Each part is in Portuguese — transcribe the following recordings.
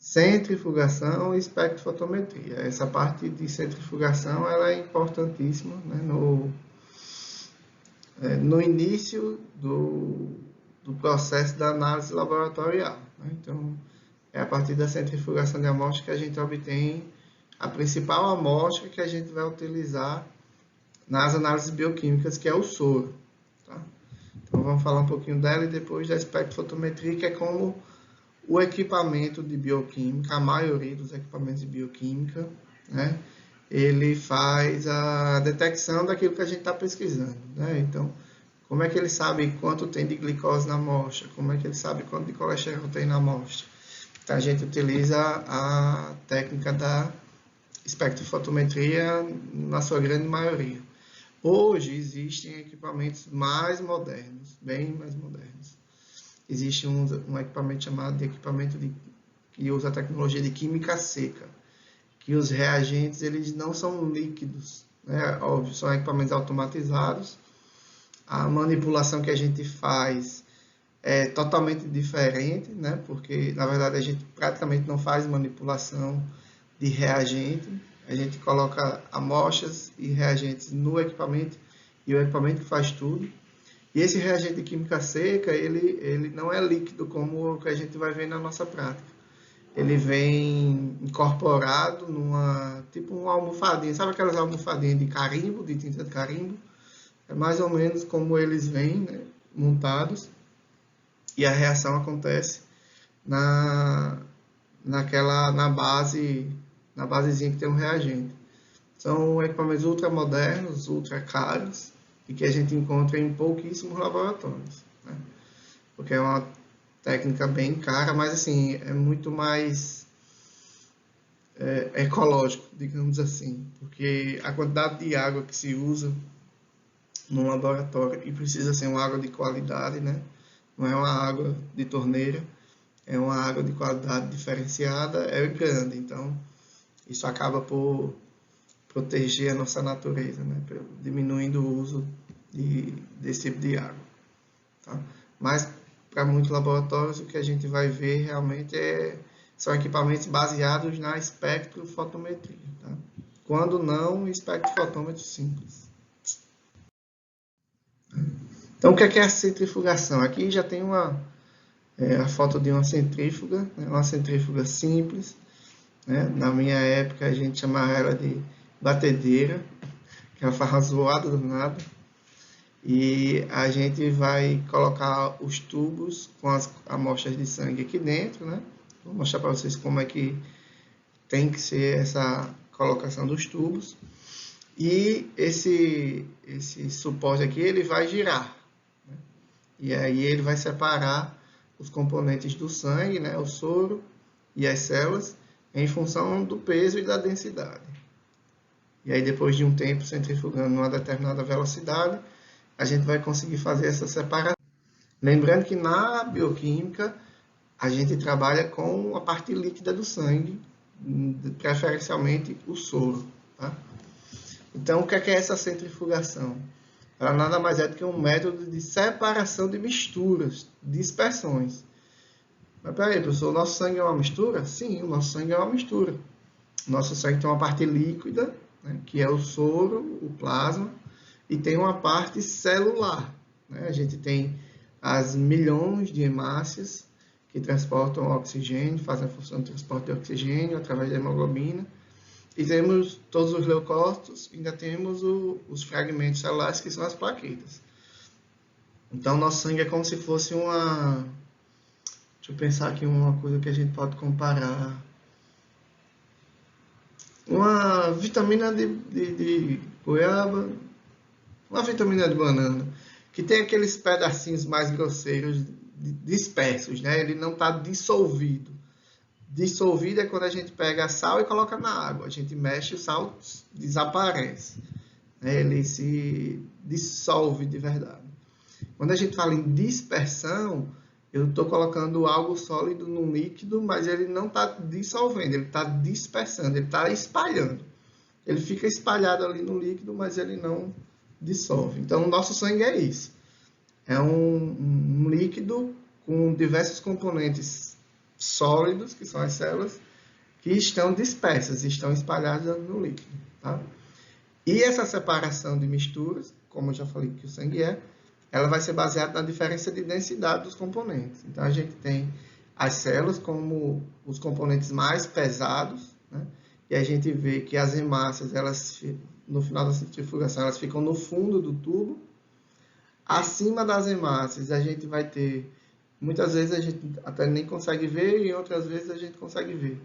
Centrifugação e espectrofotometria. Essa parte de centrifugação ela é importantíssima, né, no início do processo da análise laboratorial. Né? Então, é a partir da centrifugação de amostra que a gente obtém a principal amostra que a gente vai utilizar nas análises bioquímicas, que é o soro. Tá? Então, vamos falar um pouquinho dela e depois da espectrofotometria, que é como o equipamento de bioquímica, a maioria dos equipamentos de bioquímica, né, ele faz a detecção daquilo que a gente está pesquisando. Né? Então, como é que ele sabe quanto tem de glicose na amostra? Como é que ele sabe quanto de colesterol tem na amostra? Então, a gente utiliza a técnica da espectrofotometria na sua grande maioria. Hoje existem equipamentos mais modernos, bem mais modernos. Existe um equipamento chamado de que usa a tecnologia de química seca, que os reagentes eles não são líquidos, né? Óbvio, são equipamentos automatizados. A manipulação que a gente faz é totalmente diferente, né? Porque na verdade a gente praticamente não faz manipulação de reagente. A gente coloca amostras e reagentes no equipamento e o equipamento que faz tudo. E esse reagente de química seca, ele não é líquido como o que a gente vai ver na nossa prática. Ele vem incorporado tipo uma almofadinha, sabe aquelas almofadinhas de carimbo, de tinta de carimbo? É mais ou menos como eles vêm, né, montados, e a reação acontece na basezinha que tem um reagente. São equipamentos ultra modernos, ultra caros, e que a gente encontra em pouquíssimos laboratórios, né? Porque é uma técnica bem cara, mas assim, é muito mais ecológico, digamos assim, porque a quantidade de água que se usa no laboratório, e precisa ser uma água de qualidade, né? Não é uma água de torneira, é uma água de qualidade diferenciada, é grande, então isso acaba por proteger a nossa natureza, né? Diminuindo o uso desse tipo de água. Tá? Mas, para muitos laboratórios, o que a gente vai ver realmente são equipamentos baseados na espectrofotometria. Tá? Quando não, espectrofotômetro simples. Então, o que é a centrifugação? Aqui já tem a foto de uma centrífuga, né? Uma centrífuga simples. Né? Na minha época, a gente chamava ela de batedeira, que ela faz uma zoada do nada. E a gente vai colocar os tubos com as amostras de sangue aqui dentro, né? Vou mostrar para vocês como é que tem que ser essa colocação dos tubos. E esse suporte aqui, ele vai girar. Né? E aí ele vai separar os componentes do sangue, né? O soro e as células, em função do peso e da densidade. E aí depois de um tempo centrifugando numa determinada velocidade, a gente vai conseguir fazer essa separação. Lembrando que na bioquímica, a gente trabalha com a parte líquida do sangue, preferencialmente o soro. Tá? Então, o que é essa centrifugação? Ela nada mais é do que um método de separação de misturas, dispersões. Mas peraí, professor, o nosso sangue é uma mistura? Sim, o nosso sangue é uma mistura. O nosso sangue tem uma parte líquida, né, que é o soro, o plasma, e tem uma parte celular. Né? A gente tem as milhões de hemácias que transportam oxigênio, fazem a função de transporte de oxigênio através da hemoglobina. E temos todos os leucócitos, ainda temos os fragmentos celulares, que são as plaquetas. Então, nosso sangue é como se fosse uma... Deixa eu pensar aqui uma coisa que a gente pode comparar. Uma vitamina de goiaba, uma vitamina de banana, que tem aqueles pedacinhos mais grosseiros dispersos, né? Ele não está dissolvido. Dissolvido é quando a gente pega sal e coloca na água. A gente mexe, o sal desaparece. Ele se dissolve de verdade. Quando a gente fala em dispersão, eu estou colocando algo sólido no líquido, mas ele não está dissolvendo, ele está dispersando, ele está espalhando. Ele fica espalhado ali no líquido, mas ele não dissolve. Então, o nosso sangue é isso. É um líquido com diversos componentes sólidos, que são as células, que estão dispersas, estão espalhadas no líquido. Tá? E essa separação de misturas, como eu já falei que o sangue ela vai ser baseada na diferença de densidade dos componentes. Então, a gente tem as células como os componentes mais pesados, né? E a gente vê que as hemácias, elas, no final da centrifugação, elas ficam no fundo do tubo. Acima das hemácias, a gente vai ter, muitas vezes a gente até nem consegue ver, e outras vezes a gente consegue ver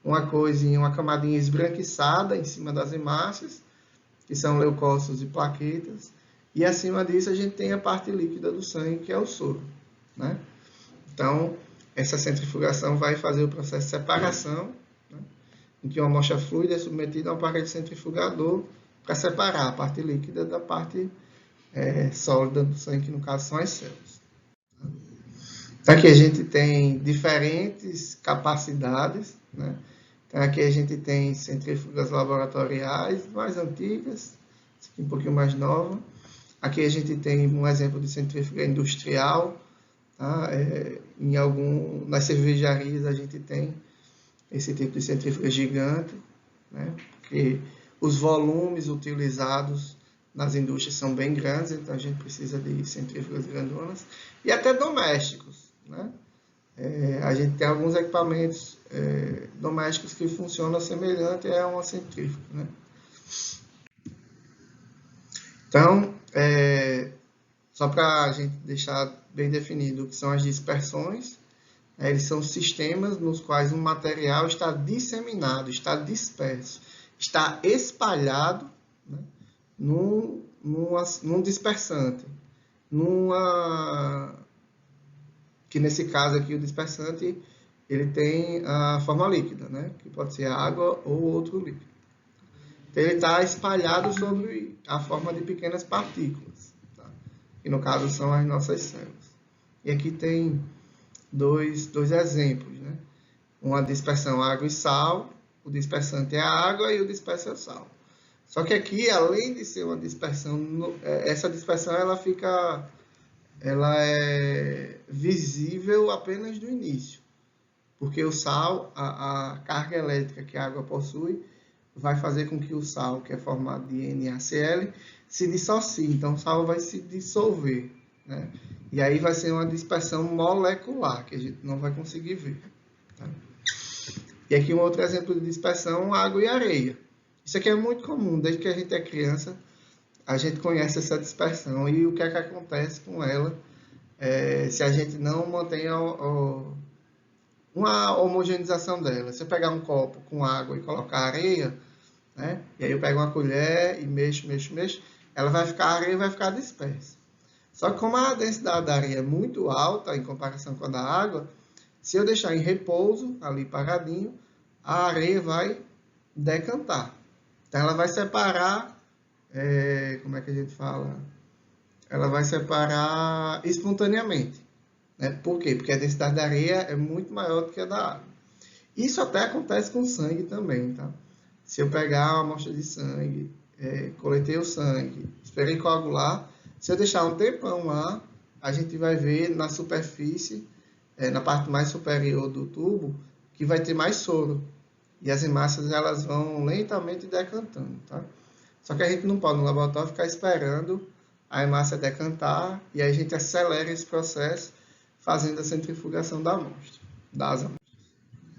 uma coisinha, uma camadinha esbranquiçada em cima das hemácias, que são leucócitos e plaquetas, e acima disso a gente tem a parte líquida do sangue, que é o soro, né? Então, essa centrifugação vai fazer o processo de separação, né? Em que uma amostra fluida é submetida a um aparelho centrifugador para separar a parte líquida da parte sólida do sangue, que no caso são as células. Então, aqui a gente tem diferentes capacidades, né? Então, aqui a gente tem centrífugas laboratoriais mais antigas, aqui um pouquinho mais nova. Aqui a gente tem um exemplo de centrífuga industrial. Tá? Nas cervejarias a gente tem esse tipo de centrífuga gigante, né? Porque os volumes utilizados nas indústrias são bem grandes, então a gente precisa de centrífugas grandonas. E até domésticos, né? A gente tem alguns equipamentos domésticos que funcionam semelhante a uma centrífuga, né? Então, só para a gente deixar bem definido o que são as dispersões, eles são sistemas nos quais um material está disseminado, está disperso, está espalhado, né, num dispersante, que nesse caso aqui o dispersante ele tem a forma líquida, né, que pode ser água ou outro líquido. Então, ele está espalhado sobre a forma de pequenas partículas, tá? Que no caso são as nossas células. E aqui tem dois exemplos, né? Uma dispersão água e sal, o dispersante é a água e o disperso é o sal. Só que aqui, além de ser uma dispersão, essa dispersão ela é visível apenas no início, porque o sal, a carga elétrica que a água possui, vai fazer com que o sal, que é formado de NaCl, se dissocie. Então, o sal vai se dissolver, né? E aí vai ser uma dispersão molecular, que a gente não vai conseguir ver. Tá? E aqui um outro exemplo de dispersão, água e areia. Isso aqui é muito comum, desde que a gente é criança, a gente conhece essa dispersão. E o que é que acontece com ela se a gente não mantém uma homogeneização dela? Se eu pegar um copo com água e colocar areia, né? E aí eu pego uma colher e mexo, ela vai ficar, a areia vai ficar dispersa. Só que como a densidade da areia é muito alta em comparação com a da água, se eu deixar em repouso, ali paradinho, a areia vai decantar. Então ela vai separar, como é que a gente fala? Ela vai separar espontaneamente. Né? Por quê? Porque a densidade da areia é muito maior do que a da água. Isso até acontece com o sangue também, tá? Se eu pegar uma amostra de sangue, coletei o sangue, esperei coagular, se eu deixar um tempão lá, a gente vai ver na superfície, na parte mais superior do tubo, que vai ter mais soro. E as hemácias elas vão lentamente decantando, tá? Só que a gente não pode no laboratório ficar esperando a hemácia decantar, e aí a gente acelera esse processo fazendo a centrifugação das amostras.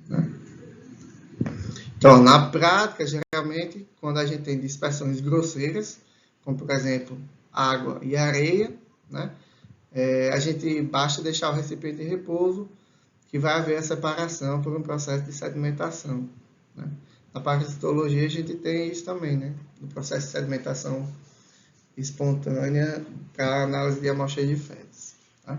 Né? Então, na prática, geralmente, quando a gente tem dispersões grosseiras, como por exemplo, água e areia, né? A gente basta deixar o recipiente em repouso, que vai haver a separação por um processo de sedimentação. Né? Na parasitologia, a gente tem isso também, né? No processo de sedimentação espontânea para análise de amostras de fezes. Tá?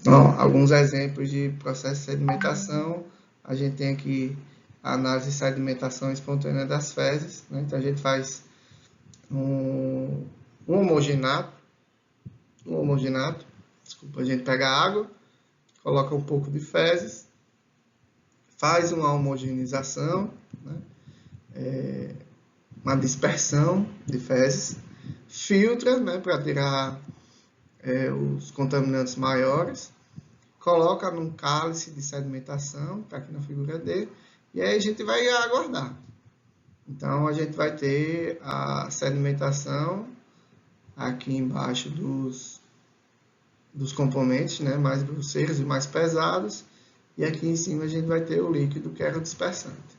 Então, alguns exemplos de processo de sedimentação. A gente tem aqui a análise de sedimentação espontânea das fezes. Né? Então, a gente faz um homogenato. Desculpa, a gente pega a água, coloca um pouco de fezes, faz uma homogeneização, né? Uma dispersão de fezes, filtra, né, para tirar os contaminantes maiores, coloca num cálice de sedimentação, está aqui na figura D, e aí a gente vai aguardar. Então, a gente vai ter a sedimentação aqui embaixo dos componentes, né, mais grosseiros e mais pesados, e aqui em cima a gente vai ter o líquido, que era o dispersante.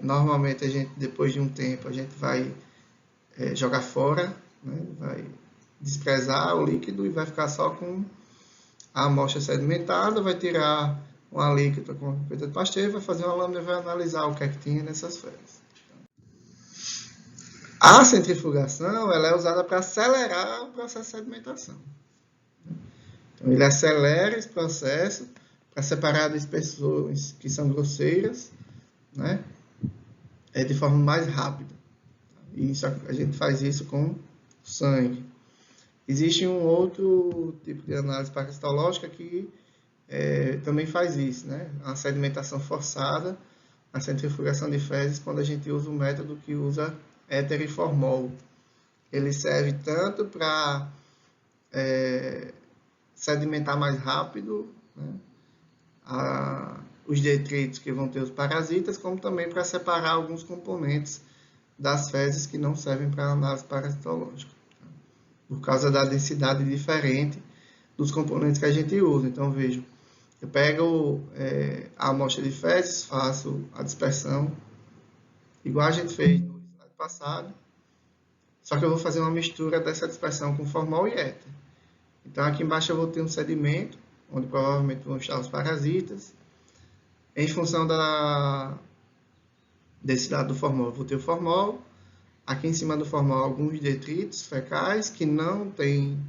Normalmente, a gente, depois de um tempo, a gente vai jogar fora, né, vai desprezar o líquido e vai ficar só com a amostra sedimentada, vai tirar uma alíquota com a pipeta de Pasteur, vai fazer uma lâmina e vai analisar o que é que tinha nessas fezes. A centrifugação ela é usada para acelerar o processo de sedimentação. Então, ele acelera esse processo para separar dispersões que são grosseiras, né, de forma mais rápida. E isso, a gente faz isso com sangue. Existe um outro tipo de análise parasitológica que também faz isso, né? A sedimentação forçada, a centrifugação de fezes, quando a gente usa um método que usa éter e formol. Ele serve tanto para sedimentar mais rápido, né, os detritos que vão ter os parasitas, como também para separar alguns componentes das fezes que não servem para análise parasitológica, por causa da densidade diferente dos componentes que a gente usa. Então, vejam, eu pego a amostra de fezes, faço a dispersão, igual a gente fez no slide passado, só que eu vou fazer uma mistura dessa dispersão com formol e éter. Então, aqui embaixo eu vou ter um sedimento, onde provavelmente vão estar os parasitas. Em função da densidade do formol, eu vou ter o formol. Aqui em cima do formol, alguns detritos fecais que não tem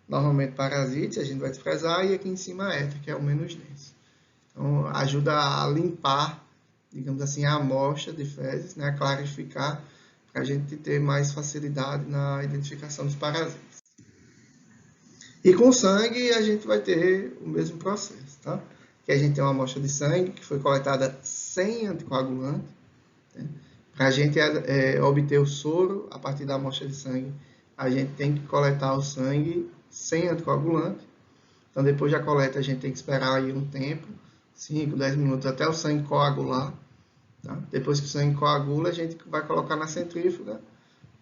normalmente parasitas, a gente vai desprezar. E aqui em cima, éter, que é o menos denso. Então, ajuda a limpar, digamos assim, a amostra de fezes, né, a clarificar, para a gente ter mais facilidade na identificação dos parasitas. E com sangue a gente vai ter o mesmo processo, tá? Que a gente tem uma amostra de sangue que foi coletada sem anticoagulante, né? Para a gente obter o soro a partir da amostra de sangue, a gente tem que coletar o sangue sem anticoagulante. Então, depois da coleta, a gente tem que esperar aí um tempo, 5, 10 minutos, até o sangue coagular. Tá? Depois que o sangue coagula, a gente vai colocar na centrífuga,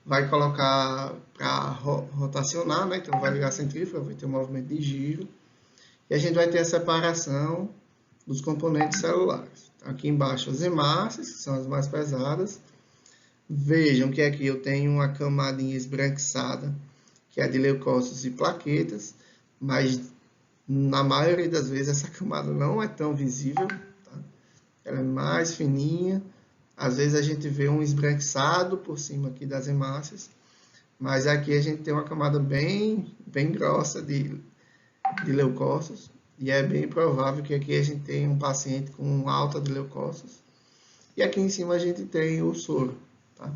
vai colocar para rotacionar, né? Então vai ligar a centrífuga, vai ter um movimento de giro, e a gente vai ter a separação dos componentes celulares. Aqui embaixo as hemácias, que são as mais pesadas. Vejam que aqui eu tenho uma camadinha esbranquiçada, que é de leucócitos e plaquetas, mas na maioria das vezes essa camada não é tão visível, tá? Ela é mais fininha. Às vezes a gente vê um esbranquiçado por cima aqui das hemácias, mas aqui a gente tem uma camada bem grossa de leucócitos, e é bem provável que aqui a gente tenha um paciente com alta de leucócitos, e aqui em cima a gente tem o soro, tá?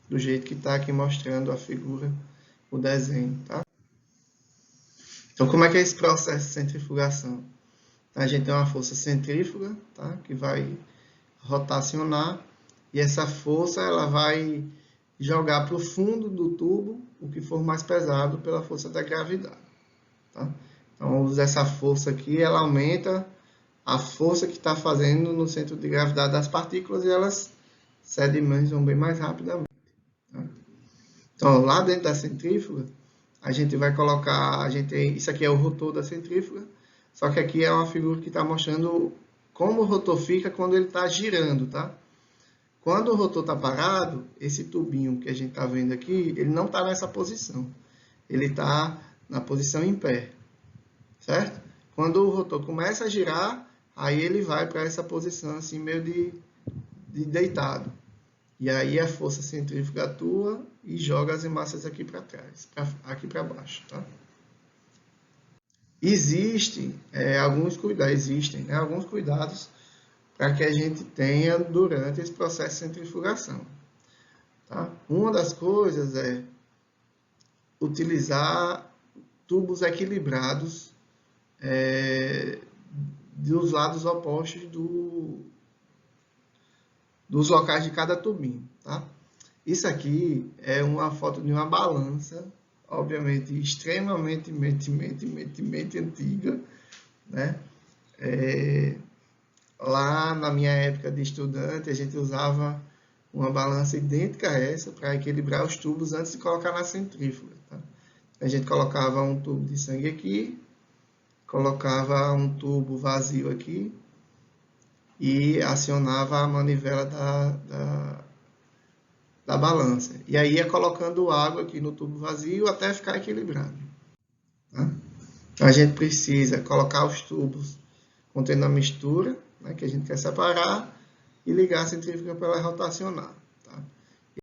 Do jeito que está aqui mostrando a figura, o desenho, tá? Então, como é que é esse processo de centrifugação? A gente tem uma força centrífuga, tá? Que vai rotacionar, e essa força ela vai jogar para o fundo do tubo o que for mais pesado pela força da gravidade. Tá? Então, usa essa força aqui, ela aumenta a força que está fazendo no centro de gravidade das partículas e elas sedimentam bem mais rapidamente. Tá? Então, lá dentro da centrífuga, a gente vai colocar, isso aqui é o rotor da centrífuga, só que aqui é uma figura que está mostrando como o rotor fica quando ele está girando, tá? Quando o rotor está parado, esse tubinho que a gente está vendo aqui, ele não está nessa posição. Ele está na posição em pé, certo? Quando o rotor começa a girar, aí ele vai para essa posição assim meio de deitado. E aí a força centrífuga atua e joga as hemácias aqui para trás, aqui para baixo, tá? Existem alguns cuidados para que a gente tenha durante esse processo de centrifugação. Tá? Uma das coisas é utilizar tubos equilibrados dos lados opostos dos locais de cada tubinho. Tá? Isso aqui é uma foto de uma balança obviamente, extremamente antiga, né? Lá na minha época de estudante, a gente usava uma balança idêntica a essa para equilibrar os tubos antes de colocar na centrífuga. Tá? A gente colocava um tubo de sangue aqui, colocava um tubo vazio aqui e acionava a manivela da balança. E aí ia colocando água aqui no tubo vazio até ficar equilibrado. Tá? Então a gente precisa colocar os tubos contendo a mistura, né, que a gente quer separar, e ligar a centrífuga para ela rotacionar. Tá?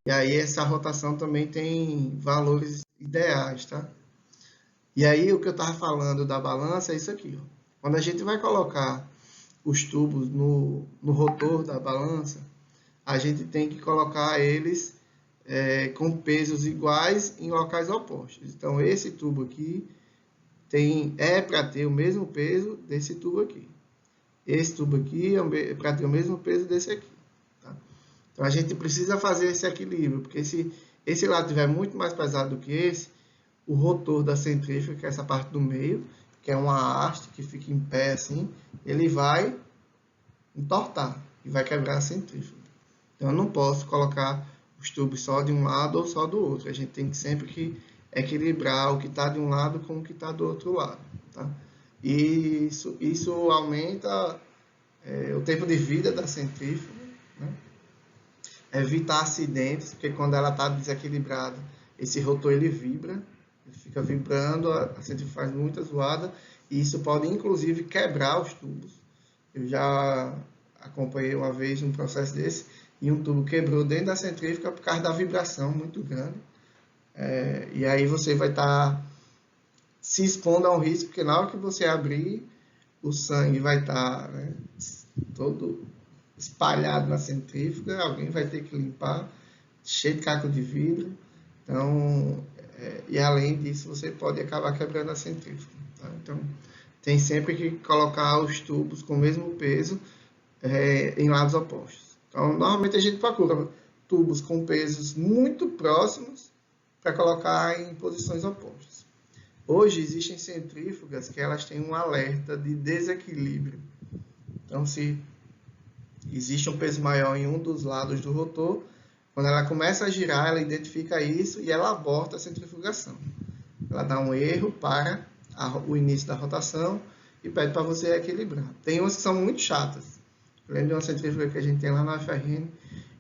E aí essa rotação também tem valores ideais. Tá? E aí o que eu estava falando da balança é isso aqui. Ó. Quando a gente vai colocar os tubos no rotor da balança, a gente tem que colocar eles com pesos iguais em locais opostos. Então esse tubo aqui é para ter o mesmo peso desse tubo aqui. Esse tubo aqui é para ter o mesmo peso desse aqui. Tá? Então a gente precisa fazer esse equilíbrio, porque se esse lado estiver muito mais pesado do que esse, o rotor da centrífuga, que é essa parte do meio, que é uma haste que fica em pé assim, ele vai entortar e vai quebrar a centrífuga. Então eu não posso colocar os tubos só de um lado ou só do outro. A gente tem que sempre equilibrar o que está de um lado com o que está do outro lado. Tá? E isso aumenta o tempo de vida da centrífuga, né? Evitar acidentes, porque quando ela está desequilibrada, esse rotor ele vibra, ele fica vibrando, a centrífuga faz muita zoada, e isso pode inclusive quebrar os tubos. Eu já acompanhei uma vez um processo desse, e um tubo quebrou dentro da centrífuga por causa da vibração muito grande. E aí você vai estar se expondo a um risco, porque na hora que você abrir, o sangue vai estar todo espalhado na centrífuga, alguém vai ter que limpar, cheio de caco de vidro. Então, e além disso, você pode acabar quebrando a centrífuga. Tá? Então, tem sempre que colocar os tubos com o mesmo peso em lados opostos. Então, normalmente a gente procura tubos com pesos muito próximos para colocar em posições opostas. Hoje existem centrífugas que elas têm um alerta de desequilíbrio. Então, se existe um peso maior em um dos lados do rotor, quando ela começa a girar, ela identifica isso e ela aborta a centrifugação. Ela dá um erro para o início da rotação e pede para você equilibrar. Tem umas que são muito chatas. Eu lembro de uma centrífuga que a gente tem lá na UFRN,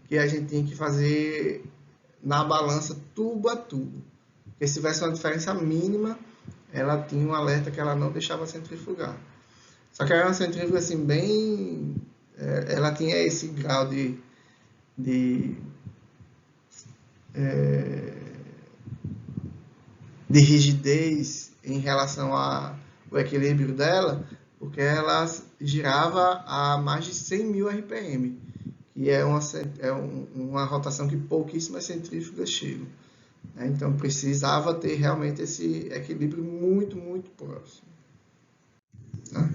que a gente tinha que fazer na balança tubo a tubo. Porque se tivesse uma diferença mínima, ela tinha um alerta que ela não deixava centrifugar. Só que era uma centrífuga assim, bem... ela tinha esse grau de rigidez em relação ao equilíbrio dela, porque ela girava a mais de 100 mil RPM, que é uma rotação que pouquíssimas centrífugas chegam. Então precisava ter realmente esse equilíbrio muito próximo. Tá?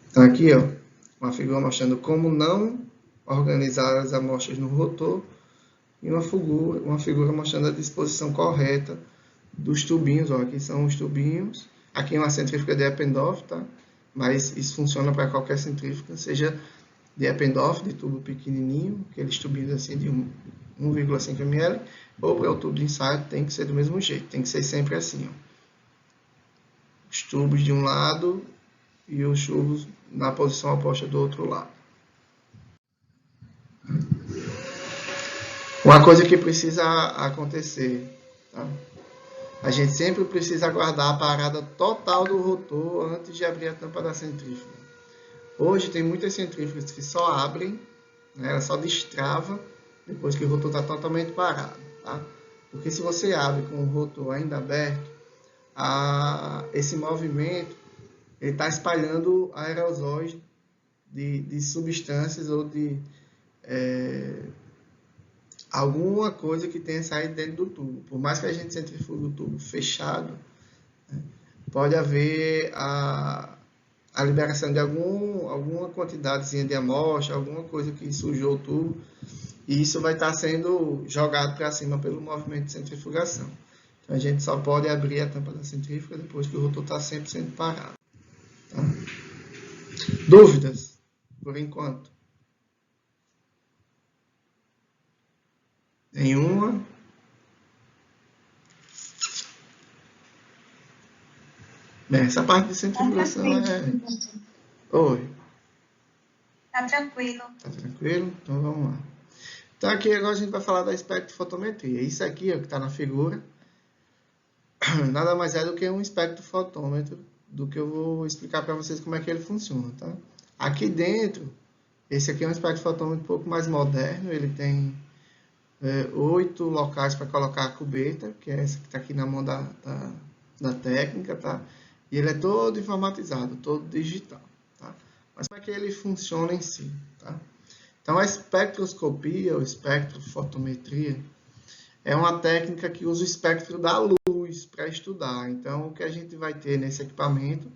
Então aqui, ó, uma figura mostrando como não organizar as amostras no rotor e uma figura mostrando a disposição correta dos tubinhos. Ó, aqui são os tubinhos, aqui é uma centrífuga de Eppendorf, tá? Mas isso funciona para qualquer centrífuga, seja de Eppendorf, de tubo pequenininho, aqueles tubinhos assim de 1,5 ml, ou para o tubo de ensaio tem que ser do mesmo jeito, tem que ser sempre assim, ó. Os tubos de um lado e os tubos na posição oposta do outro lado. Uma coisa que precisa acontecer, tá? A gente sempre precisa aguardar a parada total do rotor antes de abrir a tampa da centrífuga. Hoje tem muitas centrífugas que só abrem, né, ela só destrava depois que o rotor está totalmente parado. Tá? Porque se você abre com o rotor ainda aberto, esse movimento está espalhando aerosóis de substâncias ou de alguma coisa que tenha saído dentro do tubo. Por mais que a gente centrifugue o tubo fechado, né, pode haver a liberação de alguma quantidadezinha de amostra, alguma coisa que sujou o tubo, e isso vai estar sendo jogado para cima pelo movimento de centrifugação. Então, a gente só pode abrir a tampa da centrífuga depois que o rotor está 100% parado. Tá? Dúvidas? Por enquanto? Nenhuma? Bem, essa parte de centrifugação Oi. Tá tranquilo. Tá tranquilo? Então vamos lá. Então aqui agora a gente vai falar da espectrofotometria. Isso aqui, ó, que está na figura, nada mais é do que um espectrofotômetro, do que eu vou explicar para vocês como é que ele funciona, tá? Aqui dentro, esse aqui é um espectrofotômetro um pouco mais moderno, ele tem 8 locais para colocar a cubeta, que é essa que está aqui na mão da técnica, tá? E ele é todo informatizado, todo digital, tá? Mas como é que ele funciona em si, tá? Então, a espectroscopia ou espectrofotometria é uma técnica que usa o espectro da luz para estudar. Então, o que a gente vai ter nesse equipamento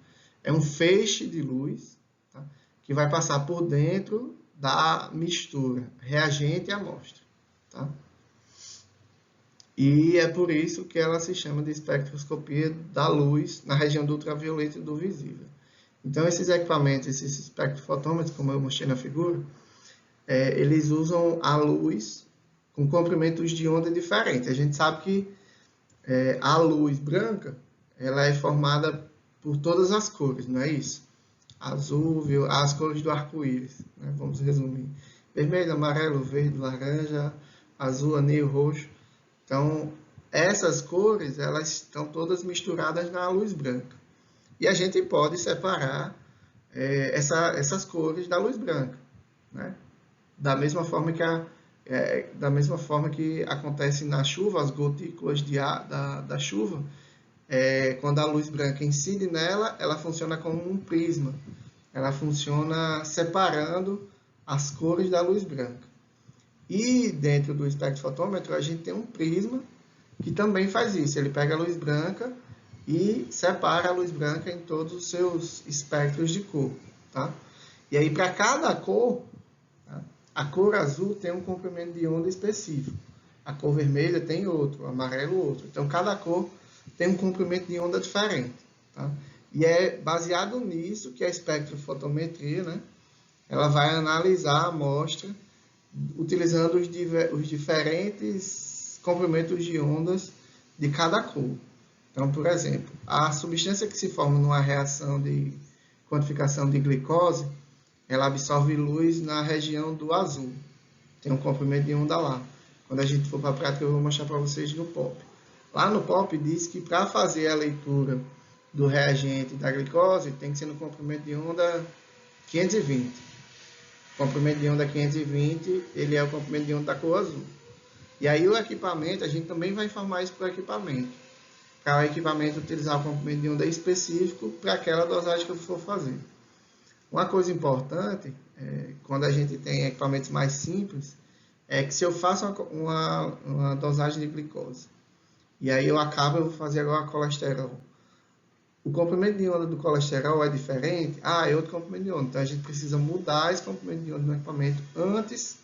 é um feixe de luz, tá? Que vai passar por dentro da mistura, reagente e amostra. Tá? E é por isso que ela se chama de espectroscopia da luz na região do ultravioleta e do visível. Então, esses equipamentos, esses espectrofotômetros, como eu mostrei na figura, eles usam a luz com comprimentos de onda diferentes. A gente sabe que a luz branca ela é formada por todas as cores, não é isso? Azul, as cores do arco-íris, né? Vamos resumir. Vermelho, amarelo, verde, laranja, azul, anil, roxo. Então, essas cores, elas estão todas misturadas na luz branca. E a gente pode separar essas cores da luz branca, né? Da mesma forma que acontece na chuva, as gotículas da chuva, quando a luz branca incide nela, ela funciona como um prisma. Ela funciona separando as cores da luz branca. E dentro do espectrofotômetro, a gente tem um prisma que também faz isso. Ele pega a luz branca e separa a luz branca em todos os seus espectros de cor. Tá? E aí, para cada cor, tá? A cor azul tem um comprimento de onda específico. A cor vermelha tem outro, o amarelo outro. Então, cada cor tem um comprimento de onda diferente. Tá? E é baseado nisso que a espectrofotometria, né, ela vai analisar a amostra utilizando os diferentes comprimentos de ondas de cada cor. Então, por exemplo, a substância que se forma numa reação de quantificação de glicose, ela absorve luz na região do azul. Tem um comprimento de onda lá. Quando a gente for para a prática, eu vou mostrar para vocês no POP. Lá no POP diz que para fazer a leitura do reagente da glicose, tem que ser no comprimento de onda 520. O comprimento de onda 520, ele é o comprimento de onda da cor azul. E aí o equipamento, a gente também vai informar isso para o equipamento. Para o equipamento utilizar o comprimento de onda específico para aquela dosagem que eu for fazer. Uma coisa importante, quando a gente tem equipamentos mais simples, é que se eu faço uma dosagem de glicose, e aí eu vou fazer agora colesterol. O comprimento de onda do colesterol é diferente? É outro comprimento de onda. Então, a gente precisa mudar esse comprimento de onda no equipamento antes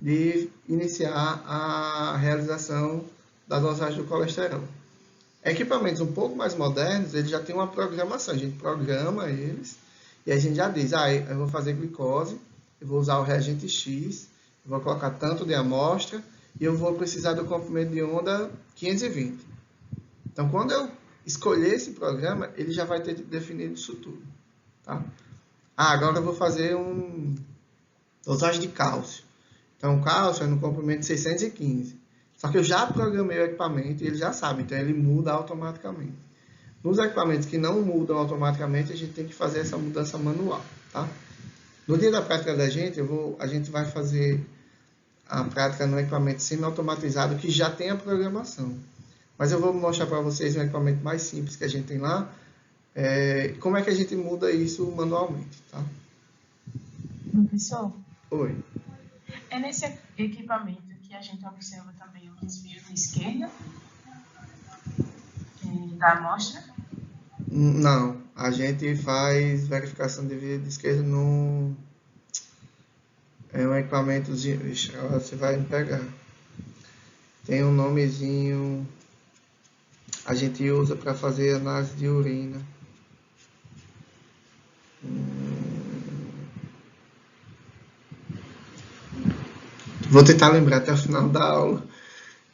de iniciar a realização da dosagem do colesterol. Equipamentos um pouco mais modernos, eles já têm uma programação. A gente programa eles e a gente já diz, eu vou fazer glicose, eu vou usar o reagente X, eu vou colocar tanto de amostra e eu vou precisar do comprimento de onda 520. Então, quando eu escolher esse programa, ele já vai ter definido isso tudo. Tá? Agora eu vou fazer dosagem de cálcio. Então, o cálcio é no comprimento de 615. Só que eu já programei o equipamento e ele já sabe, então ele muda automaticamente. Nos equipamentos que não mudam automaticamente, a gente tem que fazer essa mudança manual. Tá? No dia da prática da gente, a gente vai fazer a prática no equipamento semi-automatizado que já tem a programação. Mas eu vou mostrar para vocês um equipamento mais simples que a gente tem lá, como é que a gente muda isso manualmente, tá? Professor? Oi. É nesse equipamento que a gente observa também o desvio de esquerda da amostra? Não, a gente faz verificação de desvio de esquerda no... É um equipamentozinho... Ixi, você vai me pegar. Tem um nomezinho... a gente usa para fazer análise de urina. Vou tentar lembrar até o final da aula.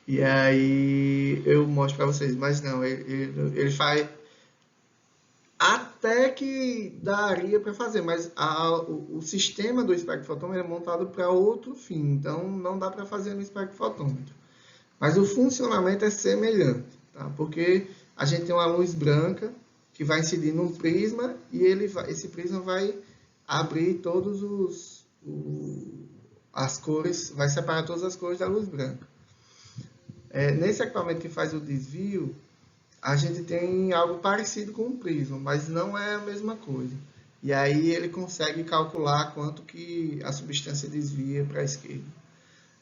E aí eu mostro para vocês. Mas não, ele faz até que daria para fazer. Mas o sistema do espectrofotômetro é montado para outro fim. Então não dá para fazer no espectrofotômetro. Mas o funcionamento é semelhante. Tá? Porque a gente tem uma luz branca que vai incidir num prisma. E esse prisma vai abrir todos as cores, vai separar todas as cores da luz branca. Nesse equipamento que faz o desvio, a gente tem algo parecido com um prisma, mas não é a mesma coisa. E aí ele consegue calcular quanto que a substância desvia para a esquerda.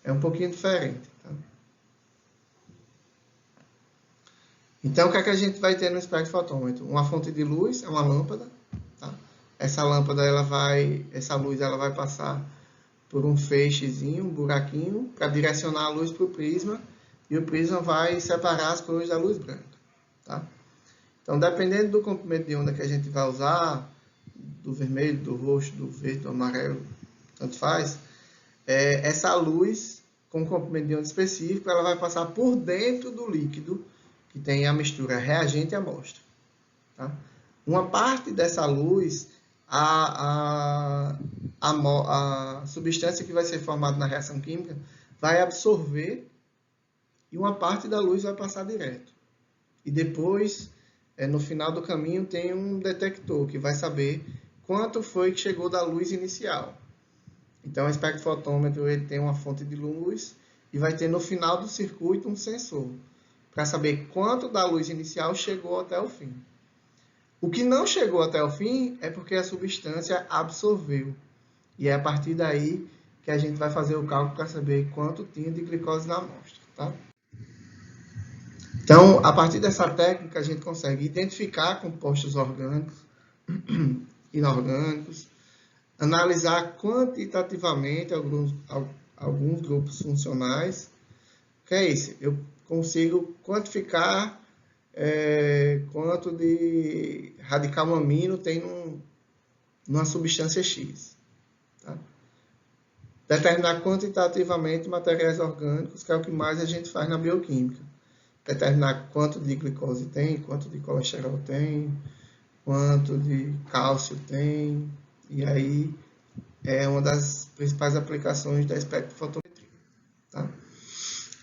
É um pouquinho diferente. Tá? Então, o que é que a gente vai ter no espectrofotômetro? Uma fonte de luz, é uma lâmpada. Tá? Essa lâmpada, essa luz ela vai passar por um feixezinho, um buraquinho, para direcionar a luz para o prisma, e o prisma vai separar as cores da luz branca. Tá? Então, dependendo do comprimento de onda que a gente vai usar, do vermelho, do roxo, do verde, do amarelo, tanto faz, essa luz, com comprimento de onda específico, ela vai passar por dentro do líquido, que tem a mistura reagente e amostra. Tá? Uma parte dessa luz, a substância que vai ser formada na reação química vai absorver e uma parte da luz vai passar direto. E depois, no final do caminho, tem um detector que vai saber quanto foi que chegou da luz inicial. Então, o espectrofotômetro ele tem uma fonte de luz e vai ter no final do circuito um sensor para saber quanto da luz inicial chegou até o fim. O que não chegou até o fim é porque a substância absorveu. E é a partir daí que a gente vai fazer o cálculo para saber quanto tinha de glicose na amostra. Tá? Então, a partir dessa técnica, a gente consegue identificar compostos orgânicos, inorgânicos, analisar quantitativamente alguns grupos funcionais. O que é isso? Eu consigo quantificar quanto de radical amino tem numa substância X. Tá? Determinar quantitativamente materiais orgânicos, que é o que mais a gente faz na bioquímica. Determinar quanto de glicose tem, quanto de colesterol tem, quanto de cálcio tem, e aí é uma das principais aplicações da espectrofotometria. Tá?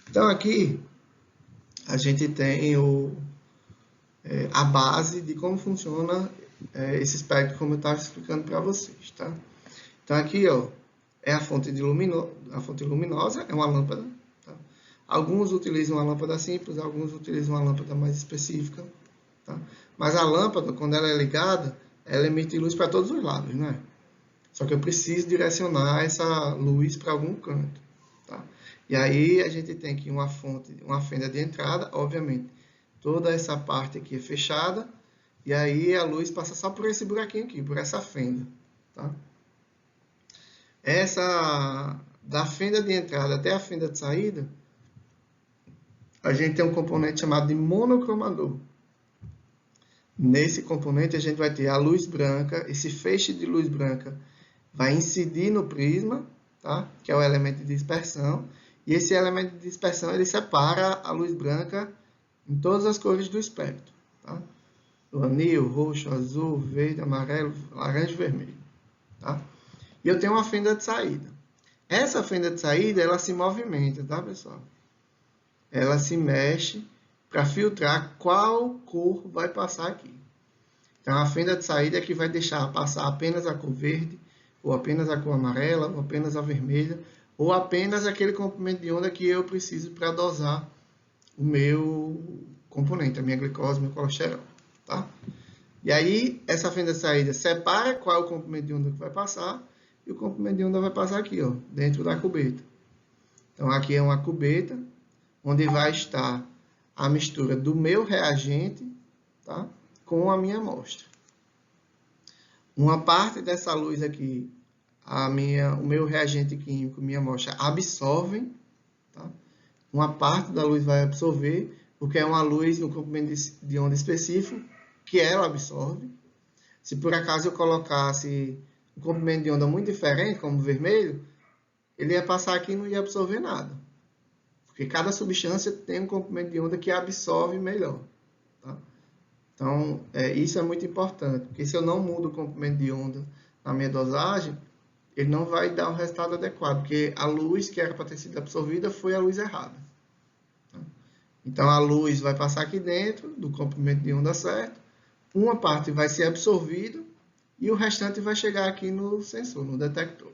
Então aqui a gente tem a base de como funciona esse espectro, como eu estava explicando para vocês. Tá? Então aqui é a fonte luminosa, é uma lâmpada. Tá? Alguns utilizam uma lâmpada simples, alguns utilizam uma lâmpada mais específica. Tá? Mas a lâmpada, quando ela é ligada, ela emite luz para todos os lados, né? Só que eu preciso direcionar essa luz para algum canto. Tá? E aí a gente tem aqui uma fenda de entrada, obviamente. Toda essa parte aqui é fechada, e aí a luz passa só por esse buraquinho aqui, por essa fenda. Tá? Da fenda de entrada até a fenda de saída, a gente tem um componente chamado de monocromador. Nesse componente a gente vai ter a luz branca, esse feixe de luz branca vai incidir no prisma, tá? Que é o elemento de dispersão, e esse elemento de dispersão ele separa a luz branca em todas as cores do espectro. Tá? O anil, roxo, azul, verde, amarelo, laranja e vermelho. Tá? E eu tenho uma fenda de saída. Essa fenda de saída, ela se movimenta, tá, pessoal? Ela se mexe para filtrar qual cor vai passar aqui. Então, a fenda de saída é que vai deixar passar apenas a cor verde, ou apenas a cor amarela, ou apenas a vermelha, ou apenas aquele comprimento de onda que eu preciso para dosar o meu componente, a minha glicose, meu colesterol. Tá? E aí, essa fenda de saída separa qual é o comprimento de onda que vai passar, e o comprimento de onda vai passar aqui, dentro da cubeta. Então, aqui é uma cubeta, onde vai estar a mistura do meu reagente, tá? Com a minha amostra. Uma parte dessa luz aqui, o meu reagente químico, minha amostra, absorvem. Tá? Uma parte da luz vai absorver, porque é uma luz no comprimento de onda específico que ela absorve. Se por acaso eu colocasse um comprimento de onda muito diferente, como o vermelho, ele ia passar aqui e não ia absorver nada. Porque cada substância tem um comprimento de onda que absorve melhor. Tá? Então, isso é muito importante, porque se eu não mudo o comprimento de onda na minha dosagem, ele não vai dar o resultado adequado, porque a luz que era para ter sido absorvida foi a luz errada. Tá? Então, a luz vai passar aqui dentro do comprimento de onda certo, uma parte vai ser absorvida e o restante vai chegar aqui no sensor, no detector.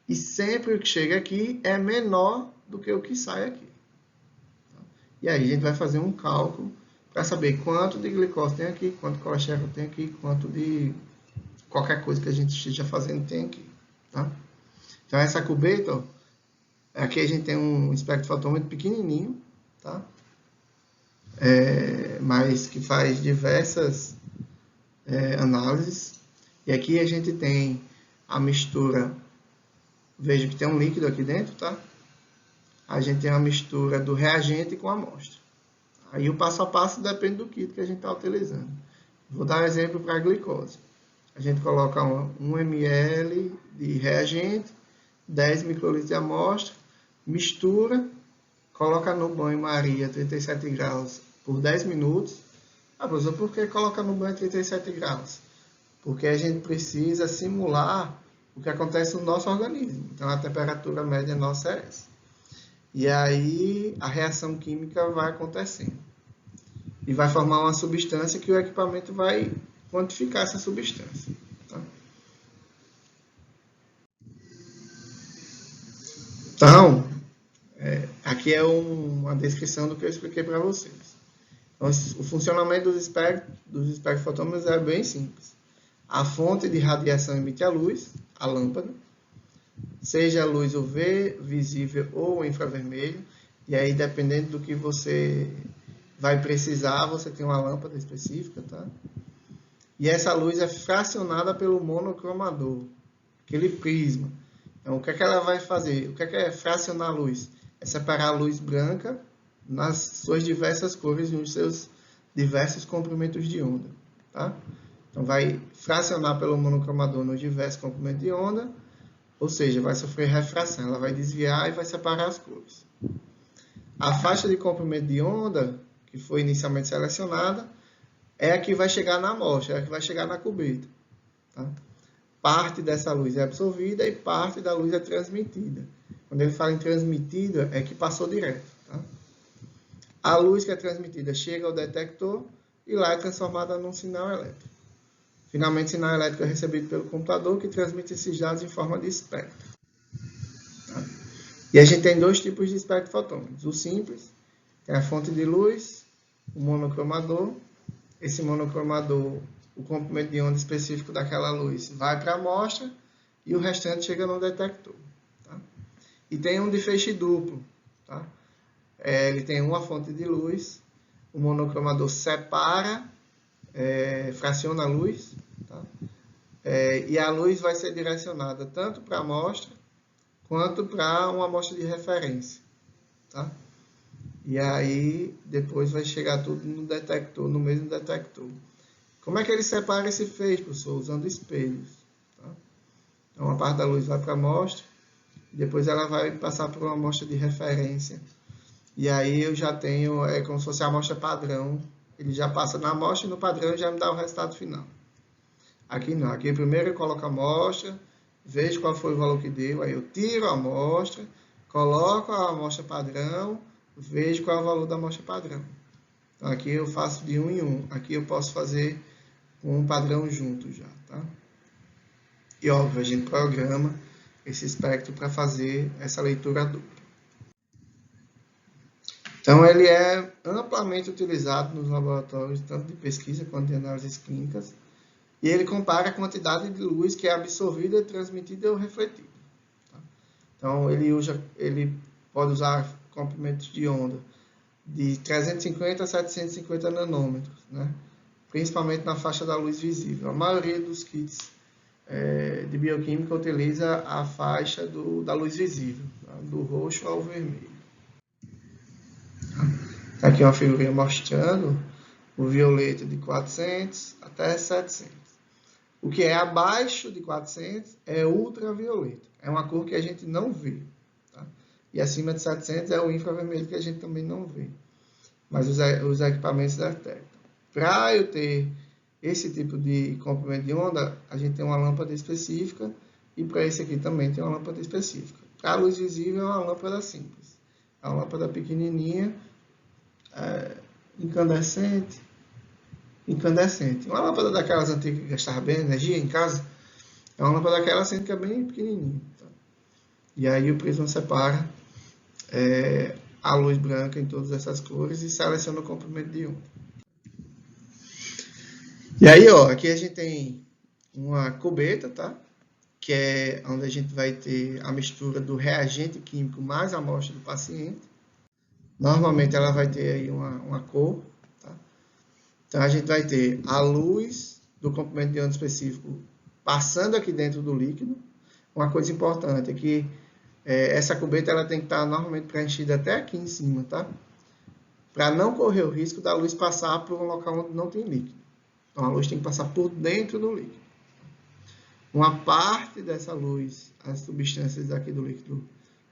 E sempre o que chega aqui é menor do que o que sai aqui. E aí a gente vai fazer um cálculo para saber quanto de glicose tem aqui, quanto de colesterol tem aqui, quanto de qualquer coisa que a gente esteja fazendo tem aqui. Tá? Então essa cubeta, ó, aqui a gente tem um espectrofotômetro pequenininho, tá? Mas que faz diversas análises. E aqui a gente tem a mistura, veja que tem um líquido aqui dentro, tá? A gente tem a mistura do reagente com a amostra. Aí o passo a passo depende do kit que a gente está utilizando. Vou dar um exemplo para a glicose. A gente coloca 1 ml de reagente, 10 microlitros de amostra, mistura, coloca no banho-maria 37 graus por 10 minutos. Ah, professor, por que coloca no banho 37 graus? Porque a gente precisa simular o que acontece no nosso organismo. Então, a temperatura média nossa é essa. E aí, a reação química vai acontecendo. E vai formar uma substância que o equipamento vai quantificar essa substância. Tá? Então, aqui é uma descrição do que eu expliquei para vocês. Então, o funcionamento dos espectrofotômetros é bem simples. A fonte de radiação emite a luz, a lâmpada, seja a luz UV, visível ou infravermelho, e aí dependendo do que você vai precisar, você tem uma lâmpada específica, tá? E essa luz é fracionada pelo monocromador, aquele prisma. Então, o que é que ela vai fazer? O que é fracionar a luz? É separar a luz branca nas suas diversas cores, nos seus diversos comprimentos de onda, tá? Então, vai fracionar pelo monocromador nos diversos comprimentos de onda, ou seja, vai sofrer refração, ela vai desviar e vai separar as cores. A faixa de comprimento de onda, que foi inicialmente selecionada, é a que vai chegar na amostra, é a que vai chegar na cubeta. Tá? Parte dessa luz é absorvida e parte da luz é transmitida. Quando ele fala em transmitida, é que passou direto. Tá? A luz que é transmitida chega ao detector e lá é transformada num sinal elétrico. Finalmente, o sinal elétrico é recebido pelo computador, que transmite esses dados em forma de espectro. Tá? E a gente tem dois tipos de espectrofotômetros. O simples, que é a fonte de luz, o monocromador. Esse monocromador, o comprimento de onda específico daquela luz vai para a amostra e o restante chega no detector. Tá? E tem um de feixe duplo. Tá? Ele tem uma fonte de luz, o monocromador separa, fraciona a luz, tá? E a luz vai ser direcionada tanto para a amostra quanto para uma amostra de referência. Tá? E aí, depois vai chegar tudo no detector, no mesmo detector. Como é que ele separa esse feixe, professor? Usando espelhos. Tá? Então, uma parte da luz vai para a amostra, depois ela vai passar por uma amostra de referência. E aí eu já tenho, como se fosse a amostra padrão. Ele já passa na amostra e no padrão já me dá o resultado final. Aqui não. Aqui primeiro eu coloco a amostra, vejo qual foi o valor que deu, aí eu tiro a amostra, coloco a amostra padrão, vejo qual é o valor da amostra padrão. Então, aqui eu faço de 1 em 1. Aqui eu posso fazer com um padrão junto já, tá? E, óbvio, a gente programa esse espectro para fazer essa leitura dupla. Então, ele é amplamente utilizado nos laboratórios, tanto de pesquisa quanto de análises clínicas, e ele compara a quantidade de luz que é absorvida, transmitida ou refletida. Tá? Então, ele pode usar comprimentos de onda de 350 a 750 nanômetros, né? Principalmente na faixa da luz visível. A maioria dos kits de bioquímica utiliza a faixa da luz visível, tá? Do roxo ao vermelho. Tá? Aqui uma figurinha mostrando o violeta de 400 até 700. O que é abaixo de 400 é ultravioleta. É uma cor que a gente não vê. Tá? E acima de 700 é o infravermelho, que a gente também não vê. Mas os equipamentos detectam. Para eu ter esse tipo de comprimento de onda, a gente tem uma lâmpada específica. E para esse aqui também tem uma lâmpada específica. Para a luz visível é uma lâmpada simples. É uma lâmpada pequenininha, incandescente. Uma lâmpada daquelas antigas que gastava bem energia em casa, é uma lâmpada daquela assim que é bem pequenininha. Tá? E aí o prisma separa a luz branca em todas essas cores e seleciona o comprimento de onda. E aí, ó, aqui a gente tem uma cubeta, tá? Que é onde a gente vai ter a mistura do reagente químico mais a amostra do paciente. Normalmente ela vai ter aí uma cor. Tá? Então a gente vai ter a luz do comprimento de onda específico passando aqui dentro do líquido. Uma coisa importante é que essa cubeta ela tem que estar normalmente preenchida até aqui em cima, tá? Para não correr o risco da luz passar por um local onde não tem líquido. Então a luz tem que passar por dentro do líquido. Uma parte dessa luz, as substâncias aqui do líquido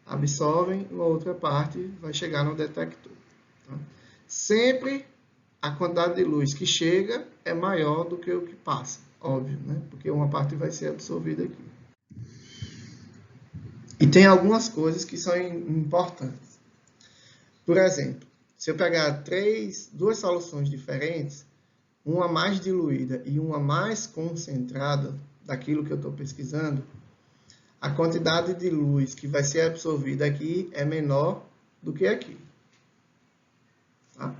absorvem, uma outra parte vai chegar no detector. Tá? Sempre a quantidade de luz que chega é maior do que o que passa, óbvio, né? Porque uma parte vai ser absorvida aqui. E tem algumas coisas que são importantes. Por exemplo, se eu pegar duas soluções diferentes, uma mais diluída e uma mais concentrada daquilo que eu estou pesquisando, a quantidade de luz que vai ser absorvida aqui é menor do que aqui. Tá?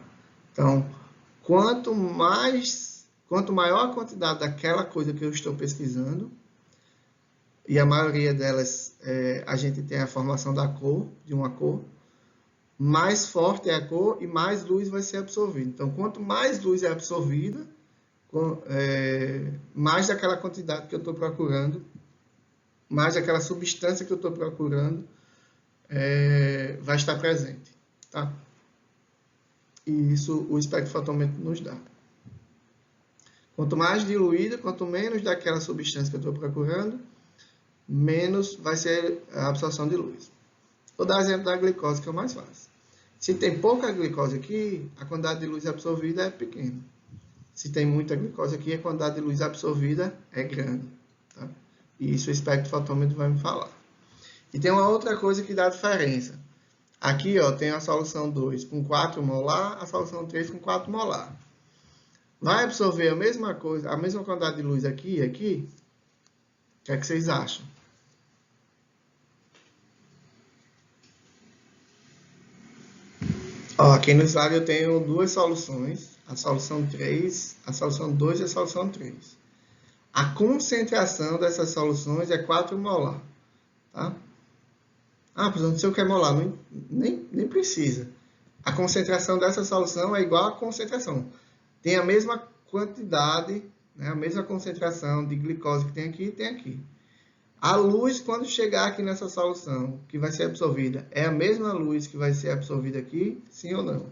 Então, quanto maior a quantidade daquela coisa que eu estou pesquisando, e a maioria delas a gente tem a formação da cor, de uma cor, mais forte é a cor e mais luz vai ser absorvida. Então, quanto mais luz é absorvida, mais daquela quantidade que eu estou procurando, mais daquela substância que eu estou procurando vai estar presente. Tá? E isso o espectrofotomômetro nos dá. Quanto mais diluída, quanto menos daquela substância que eu estou procurando, menos vai ser a absorção de luz. Vou dar exemplo da glicose, que é o mais fácil. Se tem pouca glicose aqui, a quantidade de luz absorvida é pequena. Se tem muita glicose aqui, a quantidade de luz absorvida é grande. Tá? E isso o espectrofotômetro vai me falar. E tem uma outra coisa que dá diferença. Aqui ó, tem a solução 2 com 4 molar, a solução 3 com 4 molar. Vai absorver a mesma coisa, a mesma quantidade de luz aqui e aqui? O que é que vocês acham? Ó, aqui no slide eu tenho duas soluções, a solução 3, a solução 2 e a solução 3. A concentração dessas soluções é 4 molar. Tá? Ah, professor, não sei o que é molar, nem precisa. A concentração dessa solução é igual à concentração. Tem a mesma quantidade, né, a mesma concentração de glicose que tem aqui. A luz, quando chegar aqui nessa solução, que vai ser absorvida, é a mesma luz que vai ser absorvida aqui? Sim ou não?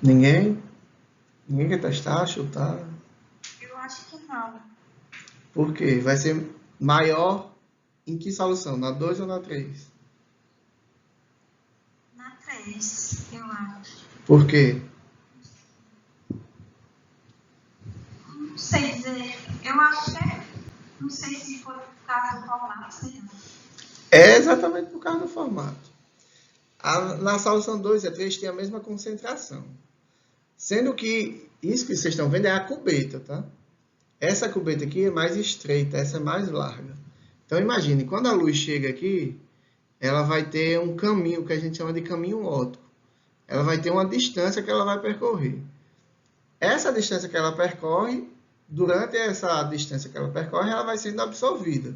Ninguém? Ninguém quer testar, chutar? Eu acho que não. Por quê? Vai ser maior em que solução? Na 2 ou na 3? Na 3, eu acho. Por quê? Não sei dizer. Eu acho que não sei se foi por causa do formato, sei não. É exatamente por causa do formato. Na solução 2 e 3 tem a mesma concentração. Sendo que isso que vocês estão vendo é a cubeta, tá? Essa cubeta aqui é mais estreita, essa é mais larga. Então imagine, quando a luz chega aqui, ela vai ter um caminho que a gente chama de caminho óptico. Ela vai ter uma distância que ela vai percorrer. Essa distância que ela percorre, durante essa distância que ela percorre, ela vai sendo absorvida.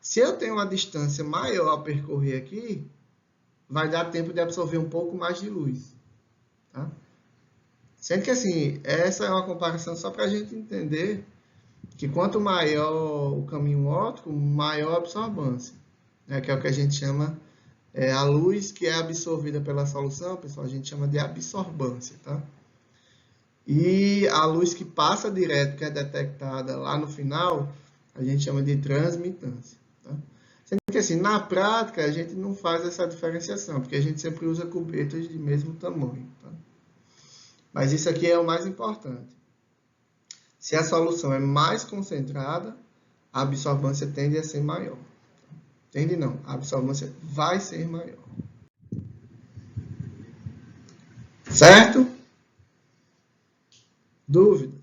Se eu tenho uma distância maior a percorrer aqui, vai dar tempo de absorver um pouco mais de luz. Tá? Sendo que, assim, essa é uma comparação só para a gente entender que quanto maior o caminho óptico, maior a absorvância, né? Que é o que a gente chama, a luz que é absorvida pela solução, pessoal, a gente chama de absorbância, tá? E a luz que passa direto, que é detectada lá no final, a gente chama de transmitância, tá? Sendo que, assim, na prática, a gente não faz essa diferenciação, porque a gente sempre usa cubetas de mesmo tamanho, tá? Mas isso aqui é o mais importante. Se a solução é mais concentrada, a absorvância tende a ser maior. Tende não, a absorvância vai ser maior. Certo? Dúvida?